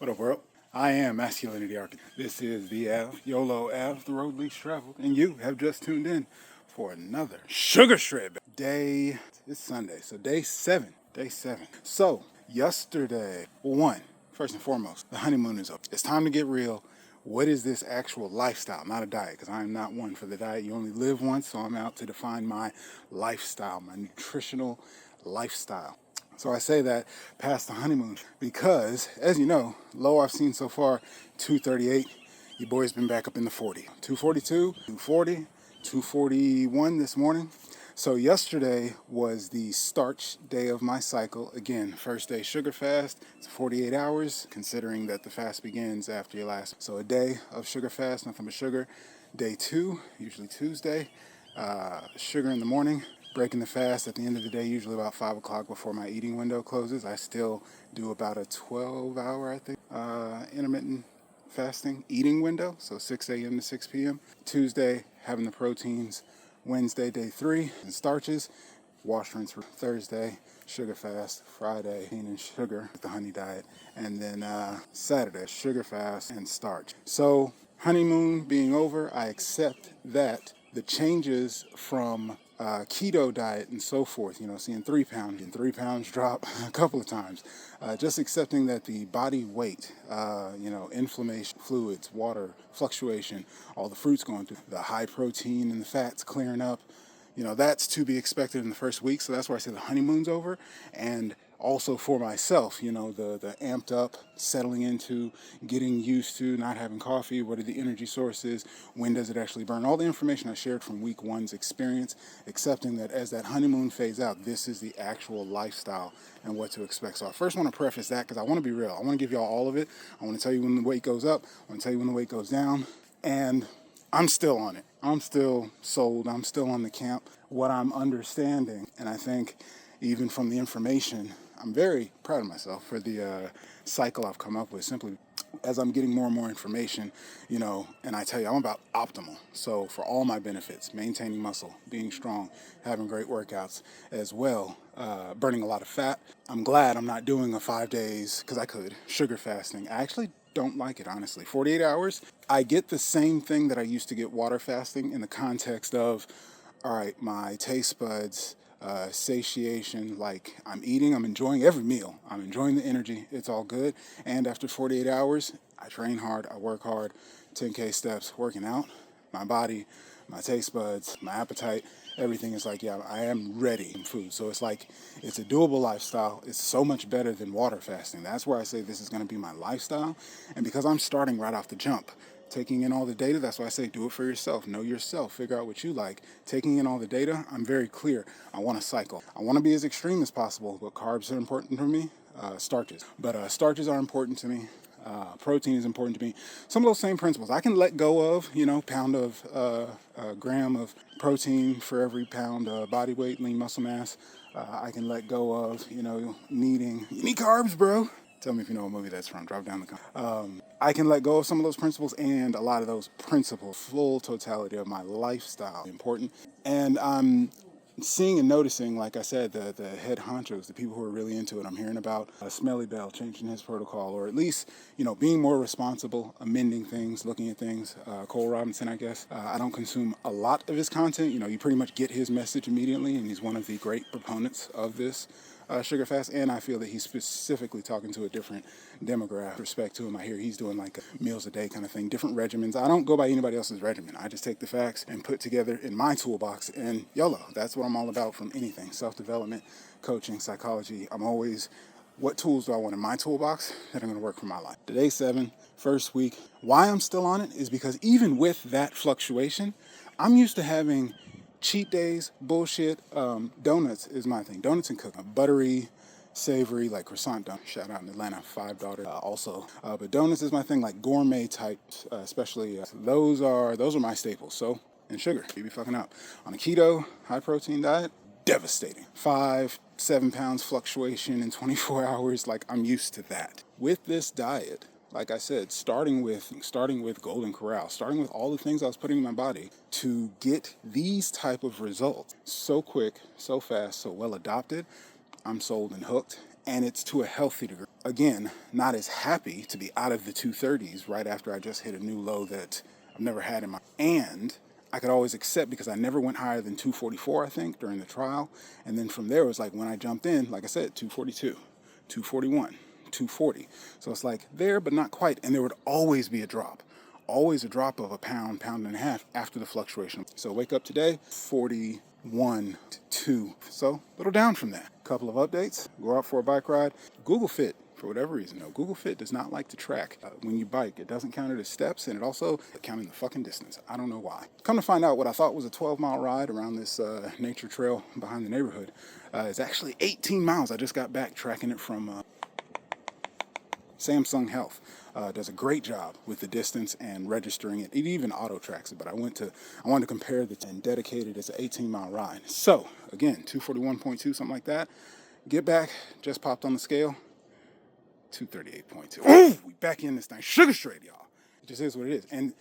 What up, world? I am Masculinity Architect. This is the Ave, Yolo Ave, the road least traveled, and you have just tuned in for another Sugar Shred day. It's Sunday, so day seven. So, yesterday, first and foremost, the honeymoon is up. It's time to get real. What is this actual lifestyle? Not a diet, because I am not one for the diet. You only live once, so I'm out to define my lifestyle, my nutritional lifestyle. So I say that past the honeymoon because, as you know, low I've seen so far, 238. Your boy's been back up in the 40. 242, 240, 241 this morning. So yesterday was the starch day of my cycle. Again, first day sugar fast. It's 48 hours, considering that the fast begins after your last. So a day of sugar fast, nothing but sugar. Day 2, usually Tuesday, sugar in the morning. Breaking the fast at the end of the day, usually about 5 o'clock before my eating window closes. I still do about a 12-hour, intermittent fasting eating window, so 6 a.m. to 6 p.m. Tuesday, having the proteins. Wednesday, day 3, and starches. Wash, rinse, Thursday, sugar fast. Friday, and sugar with the honey diet. And then Saturday, sugar fast and starch. So, honeymoon being over, I accept that the changes from keto diet and so forth, seeing 3 pounds and 3 pounds drop a couple of times. Just accepting that the body weight, inflammation, fluids, water, fluctuation, all the fruits going through, the high protein and the fats clearing up, that's to be expected in the first week. So that's why I say the honeymoon's over. And also for myself, the amped up, settling into, getting used to not having coffee, what are the energy sources, when does it actually burn, all the information I shared from week 1's experience, accepting that as that honeymoon fades out, this is the actual lifestyle and what to expect. So I first want to preface that because I want to be real. I want to give y'all all of it. I want to tell you when the weight goes up. I want to tell you when the weight goes down. And I'm still on it. I'm still sold. I'm still on the camp. What I'm understanding, and I think even from the information, I'm very proud of myself for the cycle I've come up with, simply as I'm getting more and more information, and I tell you, I'm about optimal. So for all my benefits, maintaining muscle, being strong, having great workouts as well, burning a lot of fat. I'm glad I'm not doing a 5 days, because I could, sugar fasting. I actually don't like it, honestly. 48 hours, I get the same thing that I used to get water fasting in the context of, all right, my taste buds, satiation, like I'm eating, I'm enjoying every meal. I'm enjoying the energy. It's all good. And after 48 hours, I train hard, I work hard, 10K steps, working out, my body, my taste buds, my appetite, everything is like, yeah, I am ready in food. So it's like, it's a doable lifestyle. It's so much better than water fasting. That's where I say this is going to be my lifestyle. And because I'm starting right off the jump, taking in all the data, that's why I say do it for yourself. Know yourself. Figure out what you like. Taking in all the data, I'm very clear. I want to cycle. I want to be as extreme as possible, but carbs are important for me. Starches. But starches are important to me. Protein is important to me. Some of those same principles I can let go of, gram of protein for every pound body weight, lean muscle mass. I can let go of, you need carbs, bro. Tell me if you know what movie that's from. Drop down the comment. I can let go of some of those principles, and a lot of those principles, full totality of my lifestyle, important. And I'm seeing and noticing, like I said, the head honchos, the people who are really into it. I'm hearing about Smelly Bell changing his protocol, or at least, being more responsible, amending things, looking at things. Cole Robinson, I guess. I don't consume a lot of his content. You pretty much get his message immediately, and he's one of the great proponents of this sugar fast, and I feel that he's specifically talking to a different demographic. Respect to him, I hear he's doing like a meals a day kind of thing, different regimens. I don't go by anybody else's regimen. I just take the facts and put together in my toolbox, and YOLO. That's what I'm all about from anything. Self-development, coaching, psychology. I'm always, what tools do I want in my toolbox that are going to work for my life? Day 7, first week. Why I'm still on it is because even with that fluctuation, I'm used to having cheat days, bullshit. Donuts is my thing. Donuts and cooking. Buttery, savory, like croissant donut. Shout out in Atlanta, 5 daughter also. But donuts is my thing, like gourmet types, especially. Those are my staples. So, and sugar. You be fucking up. On a keto, high protein diet, devastating. 5-7 pounds fluctuation in 24 hours. Like, I'm used to that. With this diet, like I said, starting with Golden Corral, starting with all the things I was putting in my body to get these type of results so quick, so fast, so well adopted, I'm sold and hooked. and it's to a healthy degree. Again, not as happy to be out of the 230s right after I just hit a new low that I've never had in my, and I could always accept because I never went higher than 244, I think, during the trial. And then from there, it was like when I jumped in, like I said, 242, 241, 240. So it's like there, but not quite. And there would always be a drop. Always a drop of a pound, pound and a half after the fluctuation. So wake up today, 41 to 2. So a little down from that. Couple of updates. Go out for a bike ride. Google Fit, for whatever reason, though, Google Fit does not like to track when you bike. It doesn't count it as steps, and it also counting the fucking distance. I don't know why. Come to find out, what I thought was a 12-mile ride around this nature trail behind the neighborhood is actually 18 miles. I just got back tracking it from Samsung Health. Does a great job with the distance and registering it. It even auto tracks it, but I wanted to compare the and dedicated. It's an 18-mile ride. So again, 241.2, something like that. Get back, just popped on the scale, 238.2. Ooh, we back in this thing. Sugar straight, y'all. It just is what it is. And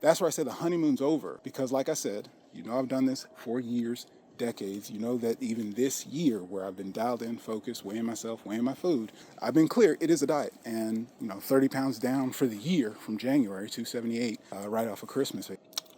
that's where I said the honeymoon's over, because like I said, you know, I've done this for years, decades. You know that even this year where I've been dialed in, focused, weighing myself, weighing my food, I've been clear, it is a diet. And, you know, 30 pounds down for the year from January, 278, right off of Christmas,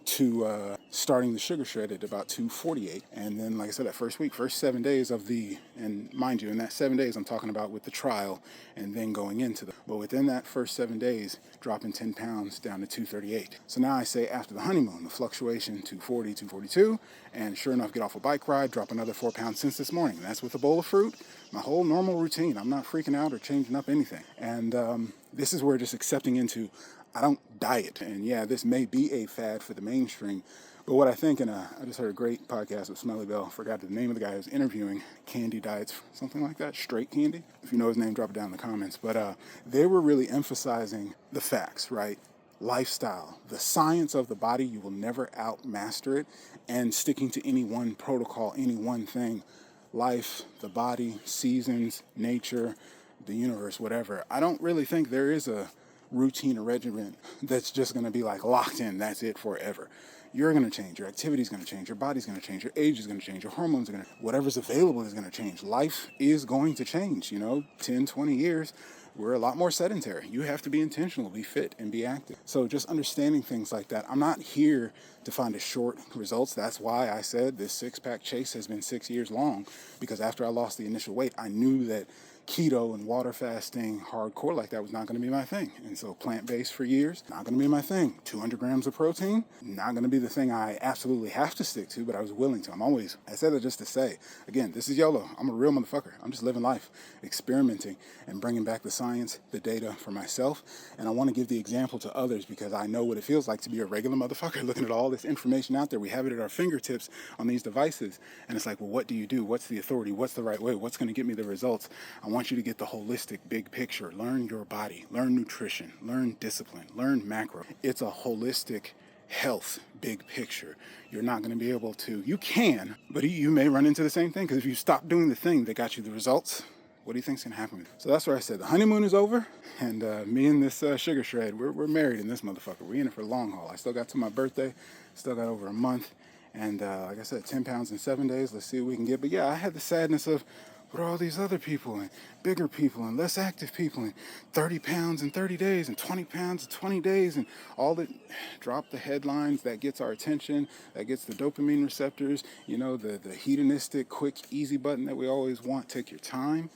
to starting the sugar shred at about 248. And then, like I said, that first week, first 7 days of and mind you, in that 7 days, I'm talking about with the trial and then going into but within that first 7 days, dropping 10 pounds down to 238. So now I say after the honeymoon, the fluctuation, 240, 242, and sure enough, get off a bike ride, drop another 4 pounds since this morning. And that's with a bowl of fruit, my whole normal routine. I'm not freaking out or changing up anything. And this is where just accepting into, I don't diet. And yeah, this may be a fad for the mainstream, but what I think, and I just heard a great podcast with Smelly Bell, forgot the name of the guy who was interviewing, Candy Diets, something like that, Straight Candy. If you know his name, drop it down in the comments. But they were really emphasizing the facts, right? Lifestyle, the science of the body, you will never outmaster it, and sticking to any one protocol, any one thing, life, the body, seasons, nature, the universe, whatever. I don't really think there is a routine or regimen that's just going to be like locked in, that's it forever. You're going to change, your activity is going to change, your body's going to change, your age is going to change, your hormones are going to, whatever's available is going to change. Life is going to change, 10, 20 years. We're a lot more sedentary. You have to be intentional, be fit, and be active. So just understanding things like that. I'm not here to find a short results. That's why I said this six-pack chase has been 6 years long, because after I lost the initial weight, I knew that keto and water fasting, hardcore like that was not going to be my thing. And so plant-based for years, not going to be my thing. 200 grams of protein, not going to be the thing I absolutely have to stick to, but I was willing to. I said that just to say, again, this is YOLO. I'm a real motherfucker. I'm just living life, experimenting, and bringing back the science, the data for myself. And I want to give the example to others because I know what it feels like to be a regular motherfucker looking at all this information out there. We have it at our fingertips on these devices. And it's like, well, what do you do? What's the authority? What's the right way? What's going to get me the results? I want you to get the holistic big picture. Learn your body, learn nutrition, learn discipline, learn macro. It's a holistic health big picture. You're not going to be able to, you can, but you may run into the same thing, because if you stop doing the thing that got you the results, what do you think's going to happen? So that's where I said the honeymoon is over, and me and this sugar shred, we're married in this motherfucker. We're in it for the long haul. I still got to my birthday, still got over a month, and like I said, 10 pounds in 7 days. Let's see what we can get. But yeah, I had the sadness of, what are all these other people and bigger people and less active people and 30 pounds in 30 days and 20 pounds in 20 days and all that. Drop the headlines, that gets our attention, that gets the dopamine receptors, the hedonistic, quick, easy button that we always want. Take your time.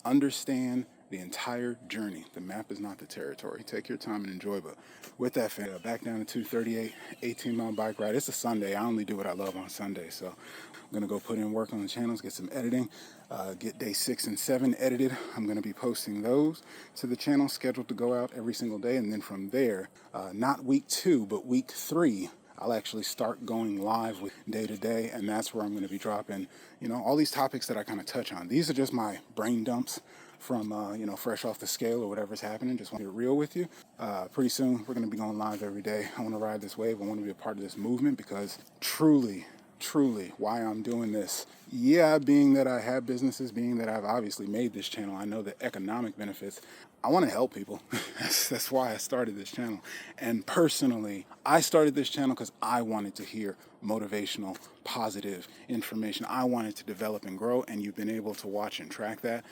Understand the entire journey. The map is not the territory. Take your time and enjoy. But with that, back down to 238, 18-mile bike ride. It's a Sunday. I only do what I love on Sunday. So I'm going to go put in work on the channels, get some editing, get day 6 and 7 edited. I'm going to be posting those to the channel, scheduled to go out every single day. And then from there, not week 2, but week 3, I'll actually start going live with day to day, and that's where I'm going to be dropping, all these topics that I kind of touch on. These are just my brain dumps from, fresh off the scale or whatever's happening. Just want to get real with you. Pretty soon, we're going to be going live every day. I want to ride this wave. I want to be a part of this movement, because truly why I'm doing this. Yeah, being that I have businesses, being that I've obviously made this channel, I know the economic benefits. I want to help people. That's why I started this channel. And personally, I started this channel because I wanted to hear motivational, positive information. I wanted to develop and grow, and you've been able to watch and track that.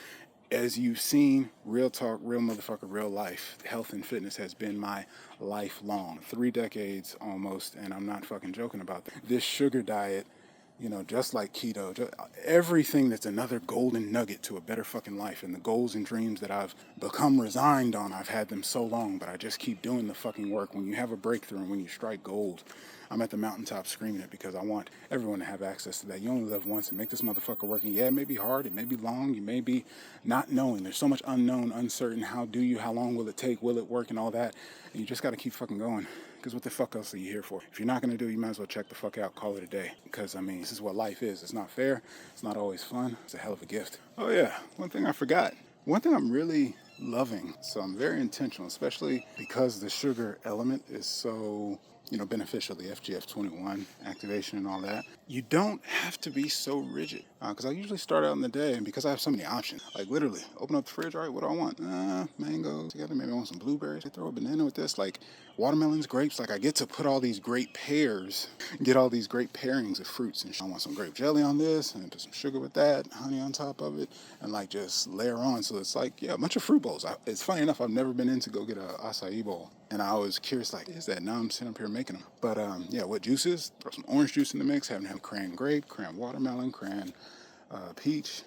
As you've seen, real talk, real motherfucker, real life, health and fitness has been my lifelong. 3 decades almost, and I'm not fucking joking about that. This sugar diet, you know, just like keto, just everything that's another golden nugget to a better fucking life. And the goals and dreams that I've become resigned on, I've had them so long, but I just keep doing the fucking work. When you have a breakthrough and when you strike gold, I'm at the mountaintop screaming it because I want everyone to have access to that. You only live once, and make this motherfucker working. Yeah, it may be hard, it may be long, you may be not knowing. There's so much unknown, uncertain. How long will it take, will it work, and all that. And you just gotta keep fucking going. Because what the fuck else are you here for? If you're not going to do it, you might as well check the fuck out, call it a day. Because, I mean, this is what life is. It's not fair. It's not always fun. It's a hell of a gift. Oh, yeah. One thing I forgot. One thing I'm really loving, so I'm very intentional, especially because the sugar element is so, you know, beneficial, the FGF21 activation and all that. You don't have to be so rigid. Because I usually start out in the day, and because I have so many options, like literally, open up the fridge, all right, what do I want? Mangoes together, maybe I want some blueberries. I throw a banana with this, like watermelons, grapes. Like I get to put all these great pairs, get all these great pairings of fruits. And I want some grape jelly on this, and put some sugar with that, honey on top of it, and like just layer on. So it's like, yeah, a bunch of fruit bowls. It's funny enough, I've never been in to go get a acai bowl. And I was curious, like, is that? Now I'm sitting up here making them. But yeah, what juices? Throw some orange juice in the mix. Having cran grape, cran watermelon, cran peach.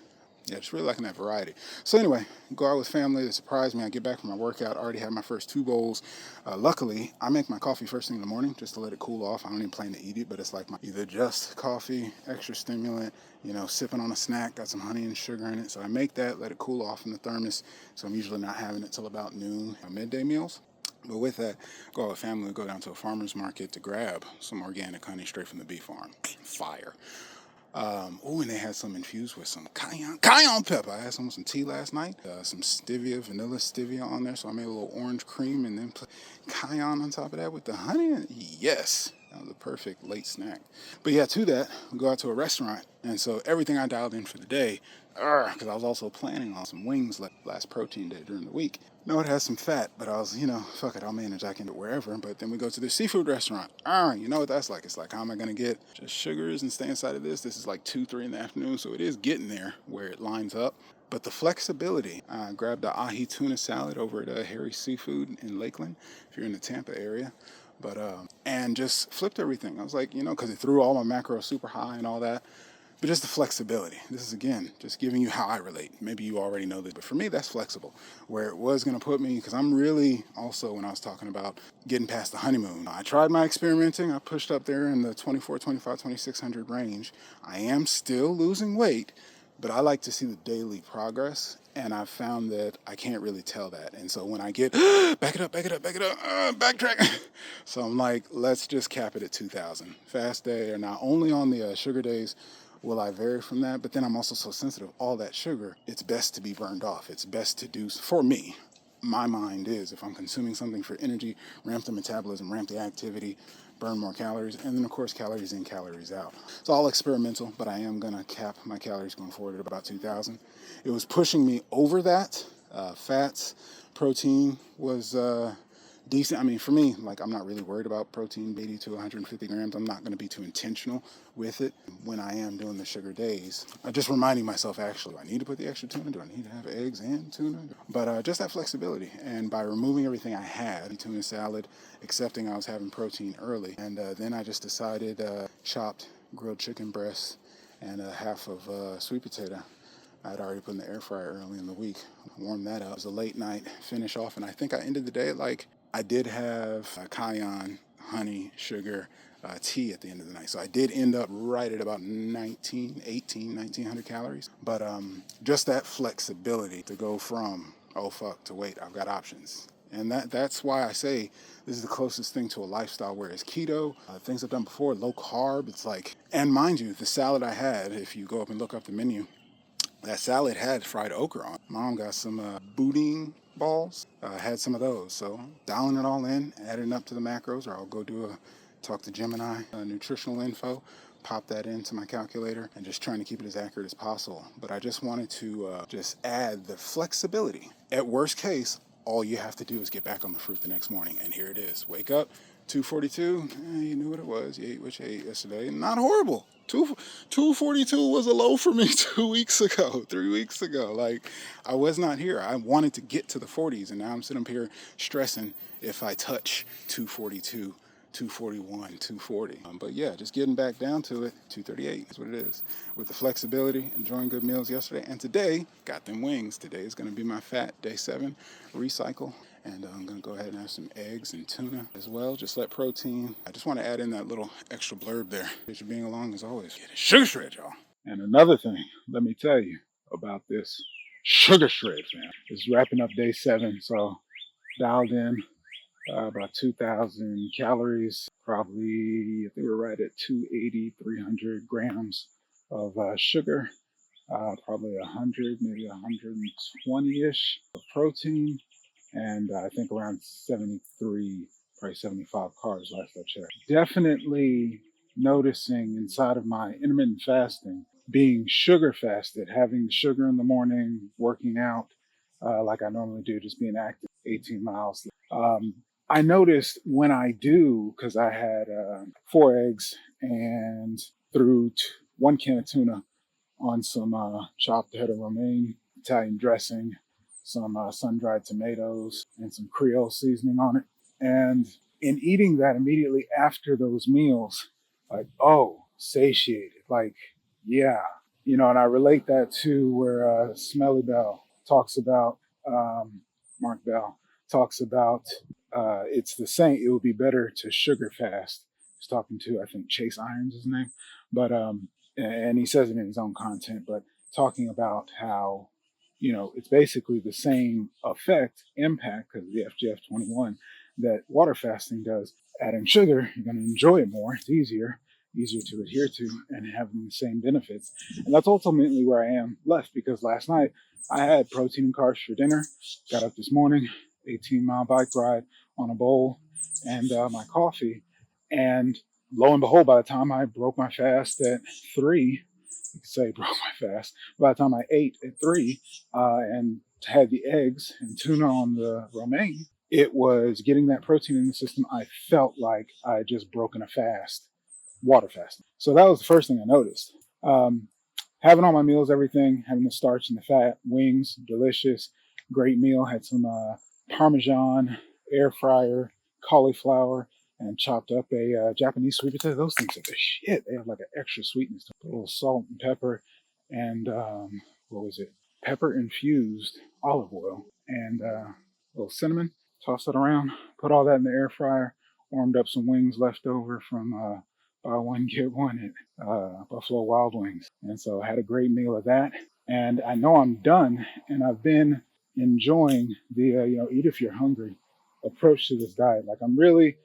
Yeah, just really liking that variety. So anyway, go out with family. They surprise me. I get back from my workout. I already had my first 2 bowls. Luckily, I make my coffee first thing in the morning just to let it cool off. I don't even plan to eat it, but it's like my either just coffee, extra stimulant, you know, sipping on a snack, got some honey and sugar in it. So I make that, let it cool off in the thermos. So I'm usually not having it till about noon, midday meals. But with that, go out with family, go down to a farmer's market to grab some organic honey straight from the bee farm. Fire. And they had some infused with some cayenne pepper. I had some with some tea last night. Some stevia, vanilla stevia on there. So I made a little orange cream and then put cayenne on top of that with the honey. And yes, that was a perfect late snack. But yeah, to that, we go out to a restaurant. And so everything I dialed in for the day, because I was also planning on some wings last protein day during the week. No, it has some fat, but I was, fuck it, I'll manage. I can do it wherever. But then we go to the seafood restaurant. You know what that's like? It's like, how am I going to get just sugars and stay inside of this? This is like 2, 3 in the afternoon, so it is getting there where it lines up. But the flexibility, I grabbed the ahi tuna salad over at Harry's Seafood in Lakeland, if you're in the Tampa area. But, and just flipped everything. I was like, because it threw all my macros super high and all that. But just the flexibility. This is, again, just giving you how I relate. Maybe you already know this, but for me, that's flexible. Where it was going to put me, because I'm really also, when I was talking about getting past the honeymoon, I tried my experimenting. I pushed up there in the 24, 25, 2,600 range. I am still losing weight, but I like to see the daily progress. And I've found that I can't really tell that. And so when I get, back it up, backtrack. So I'm like, let's just cap it at 2,000. Fast day, or not only on the sugar days, will I vary from that? But then I'm also so sensitive. All that sugar, it's best to be burned off. It's best to do, for me, my mind is, if I'm consuming something for energy, ramp the metabolism, ramp the activity, burn more calories, and then, of course, calories in, calories out. It's all experimental, but I am going to cap my calories going forward at about 2,000. It was pushing me over that. Fats, protein was decent. I mean, for me, like, I'm not really worried about protein, 80 to 150 grams. I'm not going to be too intentional with it when I am doing the sugar days. Just reminding myself, actually, do I need to put the extra tuna? Do I need to have eggs and tuna? But just that flexibility. And by removing everything I had, tuna salad, accepting I was having protein early, and then I just decided chopped grilled chicken breasts and half of sweet potato. I had already put in the air fryer early in the week. Warmed that up. It was a late night finish off, and I think I ended the day I did have cayenne, honey, sugar, tea at the end of the night. So I did end up right at about 1,900 calories. But just that flexibility to go from, oh fuck, to wait, I've got options. And that's why I say this is the closest thing to a lifestyle, whereas keto, things I've done before, low carb, it's like, and mind you, the salad I had, if you go up and look up the menu, that salad had fried okra on. Mom got some boudin balls, had some of those. So dialing it all in, adding up to the macros, or I'll go talk to Gemini, nutritional info, pop that into my calculator, and just trying to keep it as accurate as possible. But I just wanted to just add the flexibility. At worst case, all you have to do is get back on the fruit the next morning. And here it is. Wake up, 242. You knew what it was. You ate what you ate yesterday. Not horrible. 242 was a low for me 2 weeks ago, 3 weeks ago. Like, I was not here. I wanted to get to the 40s, and now I'm sitting up here stressing if I touch 242, 241, 240. But yeah, just getting back down to it, 238 is what it is. With the flexibility, enjoying good meals yesterday, and today, got them wings. Today is going to be my fat, day 7, recycle. And I'm going to go ahead and have some eggs and tuna as well. Just let protein. I just want to add in that little extra blurb there. Thanks for being along as always. Get a sugar shred, y'all. And another thing, let me tell you about this sugar shred, fam. It's wrapping up day 7, so dialed in about 2,000 calories. Probably, I think we're right at 280, 300 grams of sugar. Probably 100, maybe 120-ish of protein. And I think around 73, probably 75 carbs last I checked. Definitely noticing inside of my intermittent fasting, being sugar fasted, having sugar in the morning, working out like I normally do, just being active, 18 miles. I noticed when I do, because I had 4 eggs and threw 1 can of tuna on some chopped head of romaine, Italian dressing, some sun-dried tomatoes, and some Creole seasoning on it. And in eating that immediately after those meals, like, oh, satiated. Like, yeah. And I relate that to where Smelly Bell talks about, Mark Bell talks about it's the same. It would be better to sugar fast. He's talking to, I think, Chase Irons is his name. But, and he says it in his own content, but talking about how it's basically the same impact, because of the FGF21 that water fasting does. Adding sugar, you're going to enjoy it more. It's easier to adhere to, and having the same benefits. And that's ultimately where I am left, because last night I had protein and carbs for dinner. Got up this morning, 18-mile bike ride on a bowl and my coffee. And lo and behold, by the time I broke my fast at 3, you could say broke my fast. By the time I ate at 3 and had the eggs and tuna on the romaine, it was getting that protein in the system. I felt like I had just broken a fast, water fasting. So that was the first thing I noticed. Having all my meals, everything, having the starch and the fat, wings, delicious, great meal. Had some Parmesan, air fryer, cauliflower, and chopped up a Japanese sweet potato. Those things are the shit. They have like an extra sweetness to it. A little salt and pepper, and pepper infused olive oil, and a little cinnamon. Toss it around, put all that in the air fryer, warmed up some wings left over from buy one, get one at Buffalo Wild Wings. And so I had a great meal of that. And I know I'm done, and I've been enjoying the, eat if you're hungry approach to this diet. Like I'm really,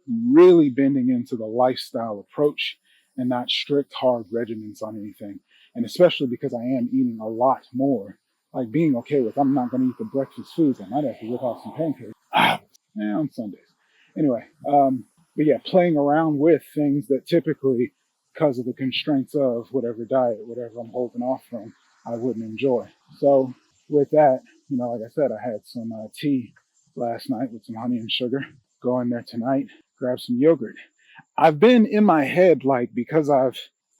really bending into the lifestyle approach and not strict, hard regimens on anything. And especially because I am eating a lot more, like being okay with, I'm not going to eat the breakfast foods. I might have to whip out some pancakes on Sundays. Anyway, but yeah, playing around with things that typically, because of the constraints of whatever diet, whatever I'm holding off from, I wouldn't enjoy. So with that, like I said, I had some tea last night with some honey and sugar. Go in there tonight, grab some yogurt. I've been in my head, like, because I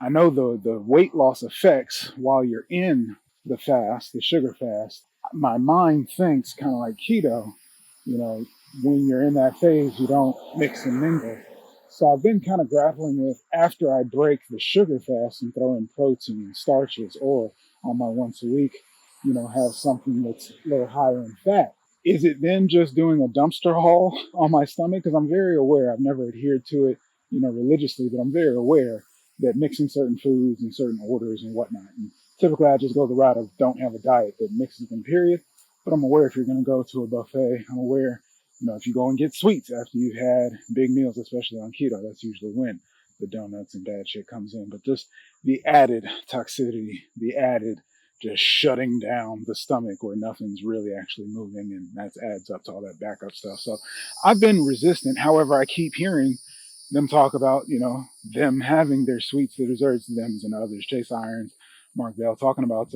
know the weight loss effects while you're in the fast, the sugar fast. My mind thinks kind of like keto, when you're in that phase, you don't mix and mingle. So I've been kind of grappling with, after I break the sugar fast and throw in protein and starches, or on my once a week, have something that's a little higher in fat. Is it then just doing a dumpster haul on my stomach? Because I'm very aware, I've never adhered to it, religiously, but I'm very aware that mixing certain foods in certain orders and whatnot. And typically I just go the route of don't have a diet that mixes them, period. But I'm aware if you're going to go to a buffet, I'm aware, if you go and get sweets after you've had big meals, especially on keto, that's usually when the donuts and bad shit comes in. But just the added toxicity, the added just shutting down the stomach where nothing's really actually moving, and that adds up to all that backup stuff. So I've been resistant. However, I keep hearing them talk about, them having their sweets, the desserts, thems and others. Chase Irons, Mark Bell talking about,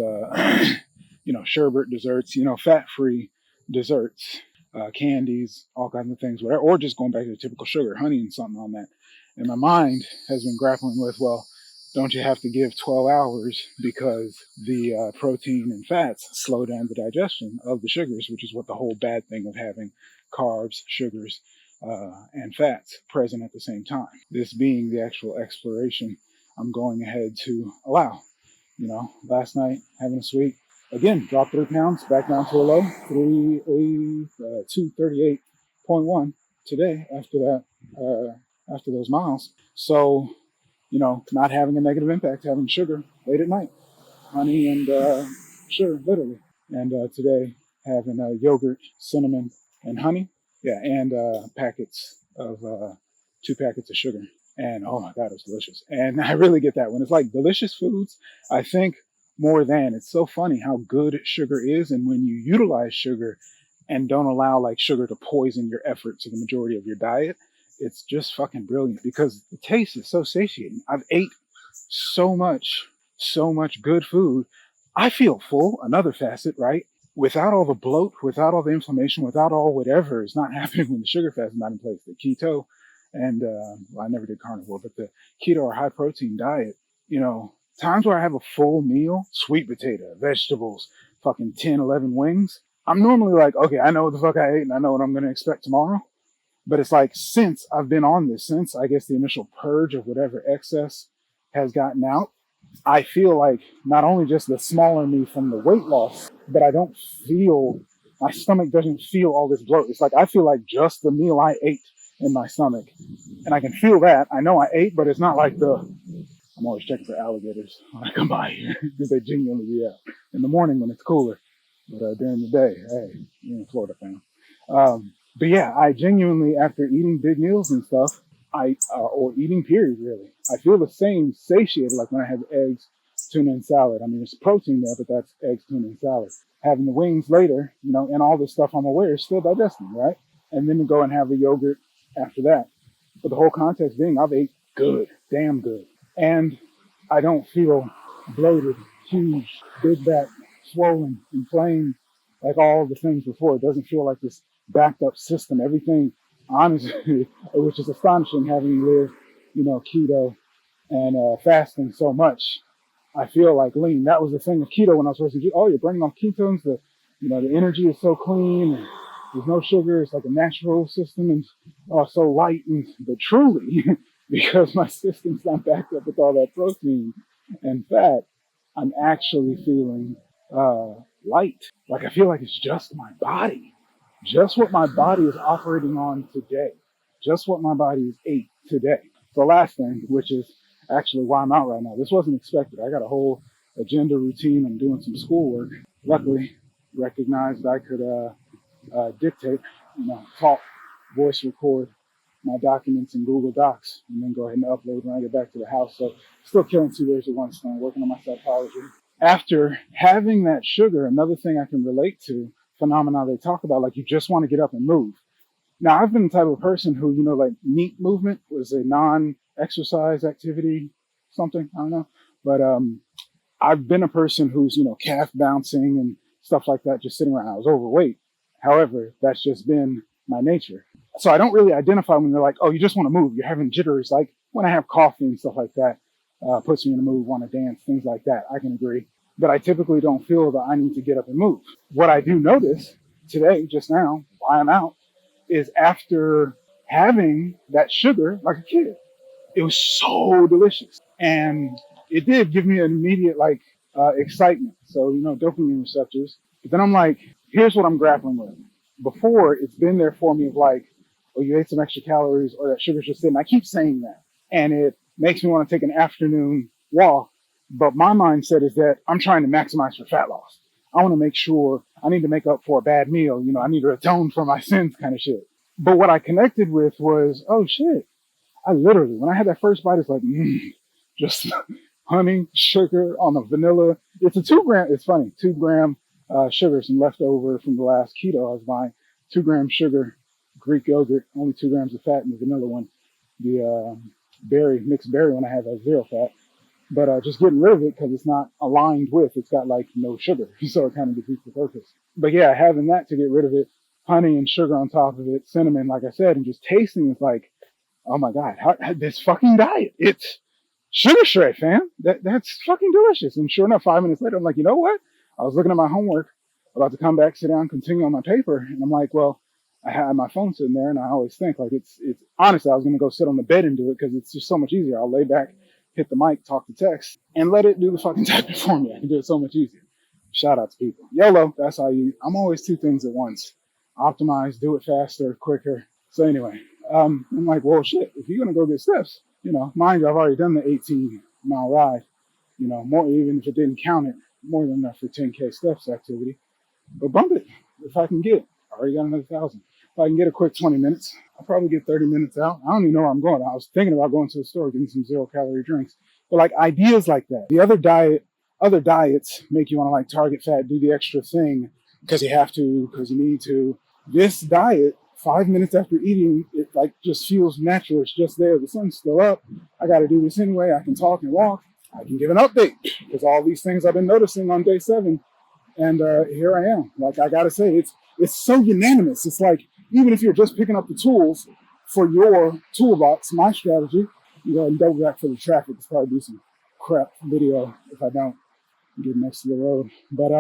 sherbet desserts, fat-free desserts, candies, all kinds of things, whatever, or just going back to the typical sugar, honey and something on that. And my mind has been grappling with, well, don't you have to give 12 hours because the protein and fats slow down the digestion of the sugars, which is what the whole bad thing of having carbs, sugars, and fats present at the same time. This being the actual exploration I'm going ahead to allow. Last night having a sweet, again, dropped 3 pounds, back down to a low, 238.1 today after those miles. So, not having a negative impact, having sugar late at night, honey and sugar, literally. And today having yogurt, cinnamon, and honey. Yeah, and packets of 2 packets of sugar. And oh my God, it was delicious. And I really get that when it's like delicious foods, I think more than it's so funny how good sugar is. And when you utilize sugar and don't allow like sugar to poison your effort to the majority of your diet, it's just fucking brilliant because the taste is so satiating. I've ate so much good food. I feel full, another facet, right? Without all the bloat, without all the inflammation, without all whatever is not happening when the sugar fast is not in place. The keto and, well, I never did carnivore, but the keto or high protein diet, times where I have a full meal, sweet potato, vegetables, fucking 10, 11 wings, I'm normally like, okay, I know what the fuck I ate and I know what I'm going to expect tomorrow. But it's like, since I've been on this, since I guess the initial purge of whatever excess has gotten out, I feel like not only just the smaller me from the weight loss, but I don't feel, my stomach doesn't feel all this bloat. It's like, I feel like just the meal I ate in my stomach. And I can feel that. I know I ate, but it's not like I'm always checking for alligators when I come by here because they genuinely be out in the morning when it's cooler. But during the day, hey, you're in Florida, fam. But yeah, I genuinely, after eating big meals and stuff, or eating period, really, I feel the same satiated like when I have eggs, tuna, and salad. I mean, there's protein there, but that's eggs, tuna, and salad. Having the wings later, and all this stuff I'm aware is still digesting, right? And then to go and have the yogurt after that. But the whole context being, I've ate good, damn good. And I don't feel bloated, huge, big back, swollen, inflamed, like all the things before. It doesn't feel like this backed up system. Everything, honestly, which is astonishing having lived, keto and fasting so much. I feel like lean. That was the thing with keto when I was first to oh, you're burning off ketones. The energy is so clean. And there's no sugar. It's like a natural system and so light. But truly, because my system's not backed up with all that protein and fat, I'm actually feeling light. Like I feel like it's just my body. Just what my body is operating on today. Just what my body is ate today. The last thing, which is actually why I'm out right now. This wasn't expected. I got a whole agenda routine. I'm doing some schoolwork. Luckily, recognized I could dictate, talk, voice record my documents in Google Docs, and then go ahead and upload when I get back to the house. So still killing 2 birds with one stone, working on my psychology. After having that sugar, another thing I can relate to, phenomena they talk about, like you just want to get up and move. Now, I've been the type of person who, like neat movement was a non-exercise activity, something, I don't know. But I've been a person who's, calf bouncing and stuff like that, just sitting around. I was overweight. However, that's just been my nature. So I don't really identify when they're like, oh, you just want to move. You're having jitters. Like when I have coffee and stuff like that, puts me in a mood, want to dance, things like that. I can agree. But I typically don't feel that I need to get up and move. What I do notice today, just now, why I'm out, is after having that sugar like a kid. It was so delicious. And it did give me an immediate excitement. So, dopamine receptors. But then I'm like, here's what I'm grappling with. Before, it's been there for me of like, oh, you ate some extra calories or that sugar's just sitting. I keep saying that. And it makes me want to take an afternoon walk. But my mindset is that I'm trying to maximize for fat loss. I want to make sure I need to make up for a bad meal. I need to atone for my sins kind of shit. But what I connected with was, oh shit. I literally, when I had that first bite, it's like, just honey, sugar on the vanilla. It's a 2 gram, it's funny, 2 gram sugar, some leftover from the last keto I was buying. 2 gram sugar, Greek yogurt, only 2 grams of fat in the vanilla one. The mixed berry one I have has 0 fat. But just getting rid of it because it's not aligned with, it's got like no sugar. So it kind of defeats the purpose. But yeah, having that to get rid of it, honey and sugar on top of it, cinnamon, like I said, and just tasting is like, oh my God, this fucking diet. It's sugar shred, fam. That's fucking delicious. And sure enough, 5 minutes later, I'm like, you know what? I was looking at my homework, about to come back, sit down, continue on my paper, and I'm like, well, I had my phone sitting there, and I always think like it's honestly, I was gonna go sit on the bed and do it because it's just so much easier. I'll lay back, hit the mic, talk to text, and let it do the fucking typing for me. I can do it so much easier. Shout out to people. YOLO, that's how you. I'm always two things at once. Optimize, do it faster, quicker. So anyway, I'm like, well, shit. If you're gonna go get steps, mind you, I've already done the 18-mile ride. More, even if it didn't count it, more than enough for 10K steps activity. But bump it if I can get. I already got another 1,000. If I can get a quick 20 minutes, I'll probably get 30 minutes out. I don't even know where I'm going. I was thinking about going to the store, getting some 0-calorie drinks. But like ideas like that. The other diets make you want to like target fat, do the extra thing because you have to, because you need to. This diet, 5 minutes after eating, it like just feels natural. It's just there. The sun's still up. I got to do this anyway. I can talk and walk. I can give an update because all these things I've been noticing on day 7. And here I am. Like, I got to say, it's so unanimous. It's like, even if you're just picking up the tools for your toolbox, my strategy, you go ahead and double back for the traffic. It's probably do some crap video if I don't get next to the road. But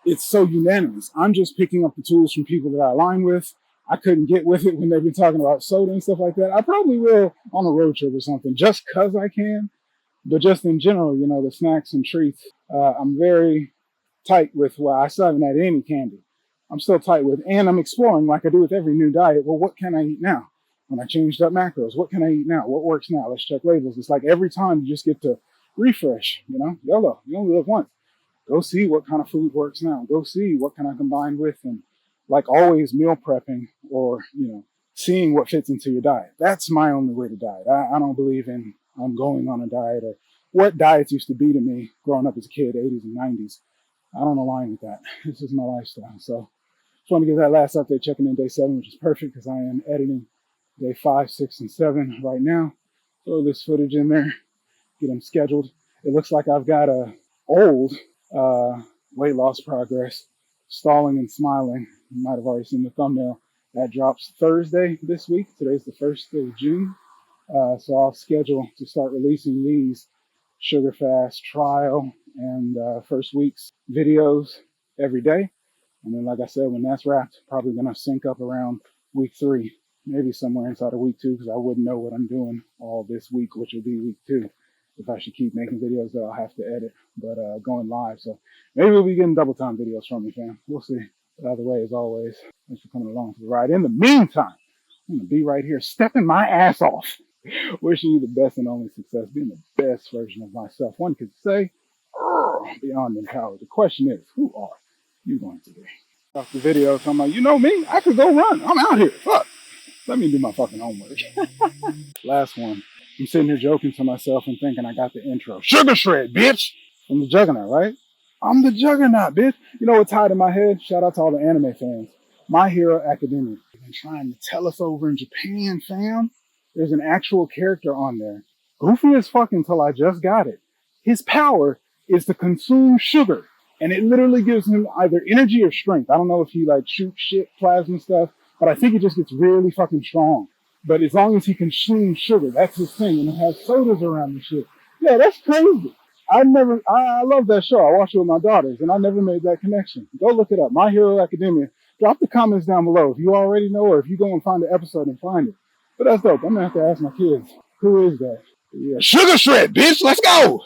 it's so unanimous. I'm just picking up the tools from people that I align with. I couldn't get with it when they've been talking about soda and stuff like that. I probably will on a road trip or something, just because I can. But just in general, the snacks and treats, I'm very tight with. Well, I still haven't had any candy. I'm still tight with, and I'm exploring like I do with every new diet. Well, what can I eat now? When I changed up macros, what can I eat now? What works now? Let's check labels. It's like every time you just get to refresh, YOLO, you only live once. Go see what kind of food works now. Go see what can I combine with, and like always meal prepping or, seeing what fits into your diet. That's my only way to diet. I don't believe in I'm going on a diet or what diets used to be to me growing up as a kid, 80s and 90s. I don't align with that. This is my lifestyle. So just want to give that last update, checking in day 7, which is perfect because I am editing day 5, 6, and 7 right now. Throw this footage in there, get them scheduled. It looks like I've got a old weight loss progress, stalling and smiling. You might have already seen the thumbnail. That drops Thursday this week. Today's the 1st day of June. So I'll schedule to start releasing these sugar fast trial and first week's videos every day. And then, like I said, when that's wrapped, probably going to sync up around week 3, maybe somewhere inside of week 2, because I wouldn't know what I'm doing all this week, which will be week 2. If I should keep making videos that I'll have to edit, but going live. So maybe we'll be getting double time videos from me, fam. We'll see. But either way, as always, thanks for coming along for the ride. In the meantime, I'm going to be right here stepping my ass off. Wishing you the best and only success, being the best version of myself. One could say, beyond empowered. The question is, who are you going to be? Off the video, talking about, you know me, I could go run. I'm out here. Fuck. Let me do my fucking homework. Last one. I'm sitting here joking to myself and thinking I got the intro. Sugar shred, bitch! From the Juggernaut, right? I'm the Juggernaut, bitch. You know what's hot in my head? Shout out to all the anime fans. My Hero Academia. They've been trying to tell us over in Japan, fam. There's an actual character on there. Goofy as fuck until I just got it. His power is to consume sugar. And it literally gives him either energy or strength. I don't know if he like shoots shit, plasma stuff, but I think it just gets really fucking strong. But as long as he consumes sugar, that's his thing. And it has sodas around and shit. Yeah, that's crazy. I love that show. I watch it with my daughters, and I never made that connection. Go look it up. My Hero Academia. Drop the comments down below if you already know, or if you go and find the episode and find it. But that's dope. I'm going to have to ask my kids, who is that? Yeah. Sugar shred, bitch. Let's go.